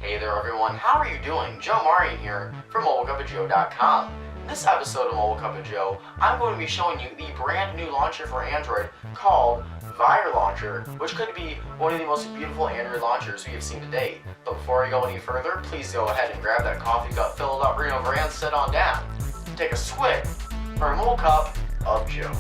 Hey there everyone, how are you doing? Joe Marion here from MobileCupOfJoe.com. In this episode of Mobile Cup of Joe, I'm going to be showing you the brand new launcher for Android called Vire Launcher, which could be one of the most beautiful Android launchers we have seen to date. But before I go any further, please go ahead and grab that coffee cup filled up right over and sit on down. Take a swig for a Mobile Cup of Joe.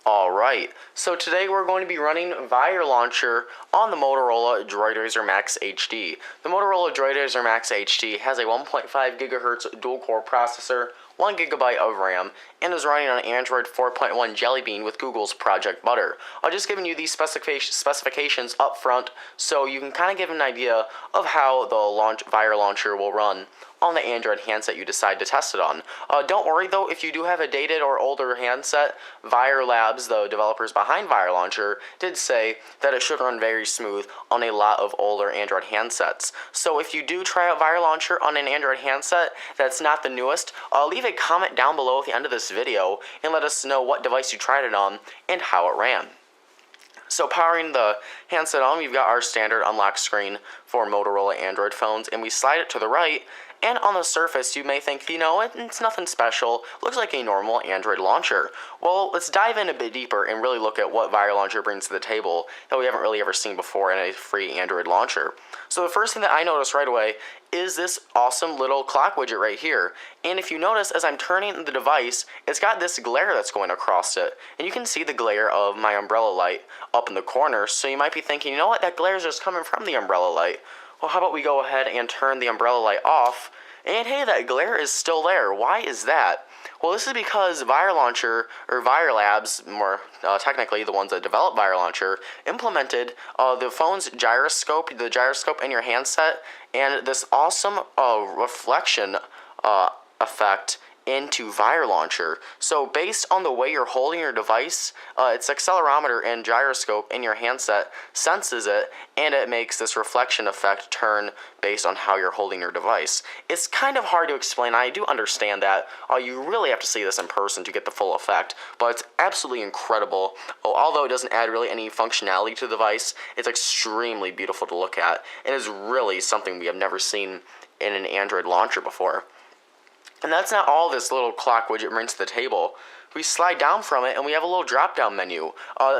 Alright, so today we're going to be running Vire Launcher on the Motorola Droid Razr Max HD. The Motorola Droid Razr Max HD has a 1.5 GHz dual-core processor, 1 GB of RAM, and is running on Android 4.1 Jelly Bean with Google's Project Butter. I'll just giving you these specifications up front so you can kind of give an idea of how the Vire Launcher will run on the Android handset you decide to test it on. Don't worry though, if you do have a dated or older handset, Vire Labs, the developers behind Vire Launcher, did say that it should run very smooth on a lot of older Android handsets. So if you do try out Vire Launcher on an Android handset that's not the newest, leave a comment down below at the end of this video and let us know what device you tried it on and how it ran. So powering the handset on, we've got our standard unlock screen for Motorola Android phones, and we slide it to the right, and on the surface you may think, you know, it's nothing special, looks like a normal Android launcher. Well, let's dive in a bit deeper and really look at what Vire Launcher brings to the table that we haven't really ever seen before in a free Android launcher. So the first thing that I noticed right away is this awesome little clock widget right here. And if you notice, as I'm turning the device, it's got this glare that's going across it. And you can see the glare of my umbrella light up in the corner, so you might be thinking, you know what, that glare is just coming from the umbrella light. Well, how about we go ahead and turn the umbrella light off, and hey, that glare is still there. Why is that? Well, this is because Vire Launcher, or Vire Labs, more technically the ones that developed Vire Launcher, implemented the phone's gyroscope, the gyroscope in your handset, and this awesome reflection effect into Vire Launcher. So based on the way you're holding your device, its accelerometer and gyroscope in your handset senses it, and it makes this reflection effect turn based on how you're holding your device. It's kind of hard to explain. I do understand that. You really have to see this in person to get the full effect, but it's absolutely incredible. Although it doesn't add really any functionality to the device, it's extremely beautiful to look at, and is really something we have never seen in an Android launcher before. And that's not all this little clock widget brings to the table. We slide down from it and we have a little drop down menu.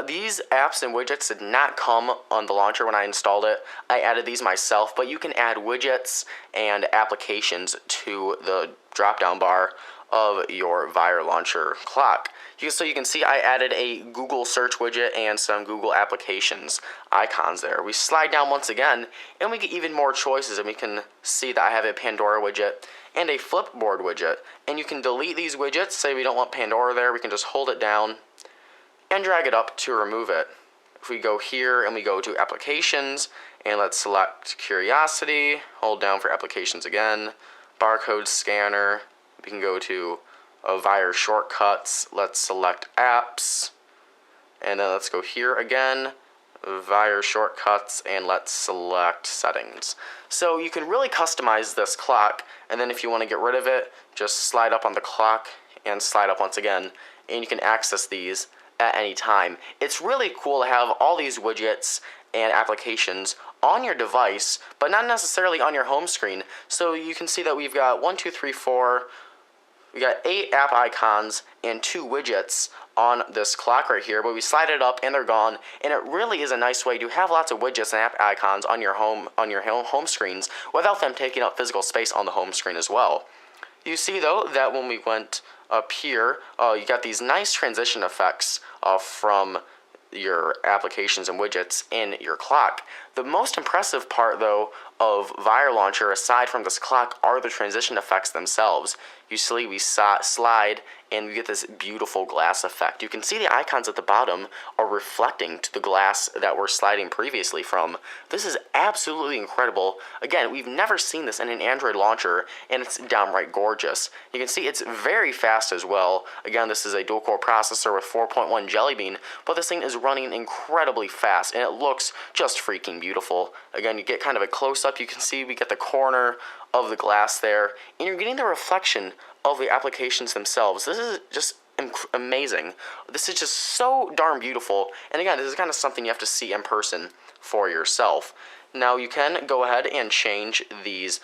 These apps and widgets did not come on the launcher when I installed it. I added these myself, but you can add widgets and applications to the drop down bar of your Vire Launcher clock. So you can see I added a Google search widget and some Google applications icons there. We slide down once again and we get even more choices, and we can see that I have a Pandora widget and a Flipboard widget. And you can delete these widgets. Say we don't want Pandora there, we can just hold it down and drag it up to remove it. If we go here and we go to applications and let's select Curiosity, hold down for applications again, barcode scanner, we can go to Vire shortcuts, let's select apps, and then let's go here again, Vire shortcuts, and let's select settings. So you can really customize this clock, and then if you want to get rid of it, just slide up on the clock and slide up once again, and you can access these at any time. It's really cool to have all these widgets and applications on your device, but not necessarily on your home screen. So you can see that we've got 8 app icons and 2 widgets on this clock right here, but we slide it up and they're gone, and it really is a nice way to have lots of widgets and app icons on your home screens without them taking up physical space on the home screen as well. You see though that when we went up here, you got these nice transition effects from your applications and widgets in your clock. The most impressive part though of Vire Launcher, aside from this clock, are the transition effects themselves. You see we slide and we get this beautiful glass effect. You can see the icons at the bottom are reflecting to the glass that we're sliding previously from. This is absolutely incredible. Again, we've never seen this in an Android launcher, and it's downright gorgeous. You can see it's very fast as well. Again, this is a dual-core processor with 4.1 Jelly Bean, but this thing is running incredibly fast, and it looks just freaking beautiful. Again, you get kind of a close-up. You can see we get the corner of the glass there, and you're getting the reflection of the applications themselves. This is just amazing. This is just so darn beautiful. And again, this is kind of something you have to see in person for yourself. Now you can go ahead and change these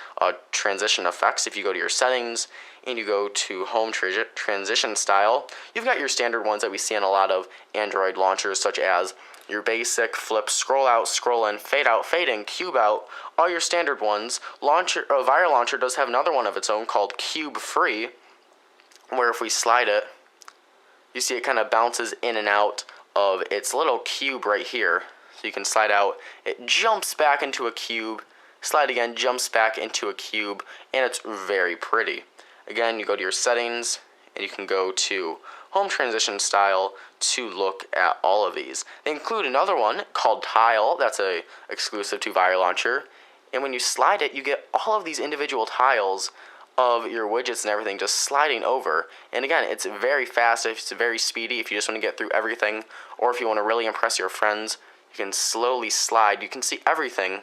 transition effects. If you go to your settings and you go to home transition style, you've got your standard ones that we see in a lot of Android launchers, such as your basic flip, scroll out, scroll in, fade out, fade in, cube out, all your standard ones. Vire Launcher does have another one of its own called Cube Free, where if we slide it, you see it kind of bounces in and out of its little cube right here. So you can slide out, it jumps back into a cube, slide again, jumps back into a cube, and it's very pretty. Again, you go to your settings, and you can go to home transition style to look at all of these. They include another one called Tile, that's a exclusive to Vire Launcher, and when you slide it, you get all of these individual tiles of your widgets and everything just sliding over. And again, it's very fast, it's very speedy if you just want to get through everything, or if you want to really impress your friends, you can slowly slide. You can see everything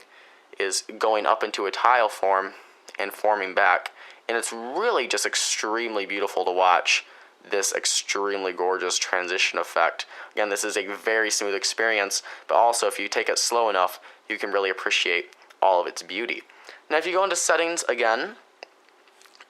is going up into a tile form and forming back. And it's really just extremely beautiful to watch this extremely gorgeous transition effect. Again, this is a very smooth experience, but also if you take it slow enough, you can really appreciate all of its beauty. Now if you go into settings again,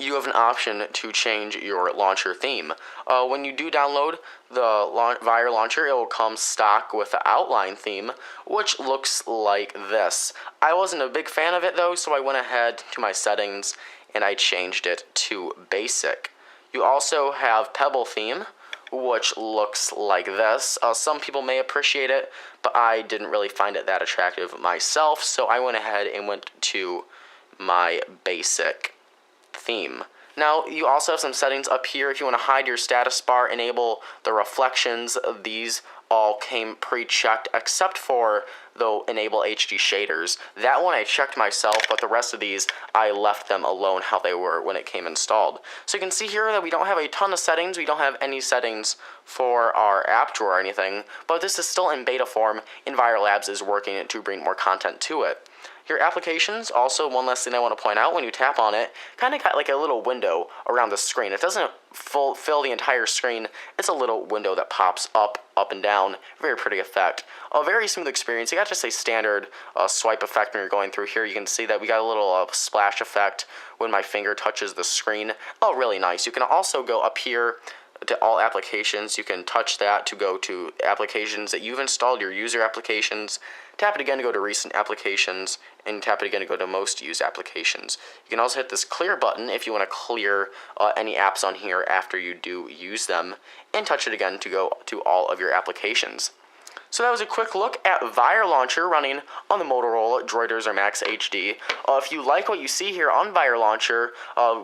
you have an option to change your launcher theme. When you do download the Vire Launcher, it will come stock with the outline theme, which looks like this. I wasn't a big fan of it though, so I went ahead to my settings and I changed it to basic. You also have Pebble theme, which looks like this. Some people may appreciate it, but I didn't really find it that attractive myself, so I went ahead and went to my basic theme. Now, you also have some settings up here. If you want to hide your status bar, enable the reflections. These all came pre-checked, except for the enable HD shaders. That one I checked myself, but the rest of these, I left them alone how they were when it came installed. So you can see here that we don't have a ton of settings. We don't have any settings for our app drawer or anything, but this is still in beta form, and Vire Labs is working to bring more content to it. Your applications, also one last thing I want to point out, when you tap on it, kind of got like a little window around the screen. It doesn't fill the entire screen. It's a little window that pops up and down. Very pretty effect. A very smooth experience. You got just a standard swipe effect when you're going through here. You can see that we got a little splash effect when my finger touches the screen. Oh, really nice. You can also go up here to all applications. You can touch that to go to applications that you've installed, your user applications. Tap it again to go to recent applications, and tap it again to go to most used applications. You can also hit this clear button if you want to clear any apps on here after you do use them, and touch it again to go to all of your applications. So that was a quick look at Vire Launcher running on the Motorola Droid Razr Max HD. If you like what you see here on Vire Launcher,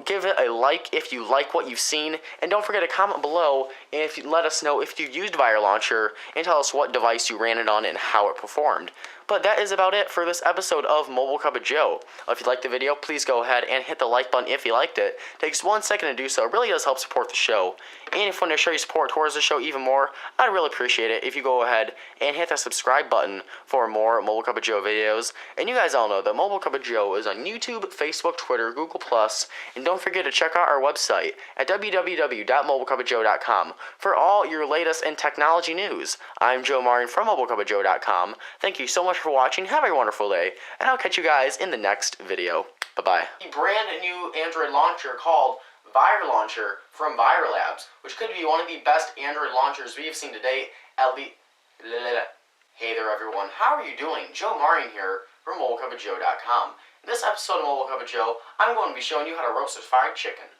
give it a like if you like what you've seen, and don't forget to comment below if you let us know if you used Vire Launcher, and tell us what device you ran it on and how it performed. But that is about it for this episode of Mobile Cup of Joe. If you liked the video, please go ahead and hit the like button if you liked it. It takes 1 second to do so. It really does help support the show. And if you want to show your support towards the show even more, I'd really appreciate it if you go ahead and hit that subscribe button for more Mobile Cup of Joe videos. And you guys all know that Mobile Cup of Joe is on YouTube, Facebook, Twitter, Google+, and don't forget to check out our website at www.mobilecupofjoe.com for all your latest in technology news. I'm Joe Marin from mobilecupofjoe.com. Thank you so much for watching. Have a wonderful day, and I'll catch you guys in the next video. Bye-bye. A brand new Android launcher called Vire Launcher from Vire Labs, which could be one of the best Android launchers we have seen to date. Hey there, everyone. How are you doing? Joe Marin here from mobilecupofjoe.com. In this episode of Mobile Cup of Joe, I'm going to be showing you how to roast a fried chicken.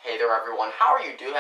Hey there, everyone. How are you doing?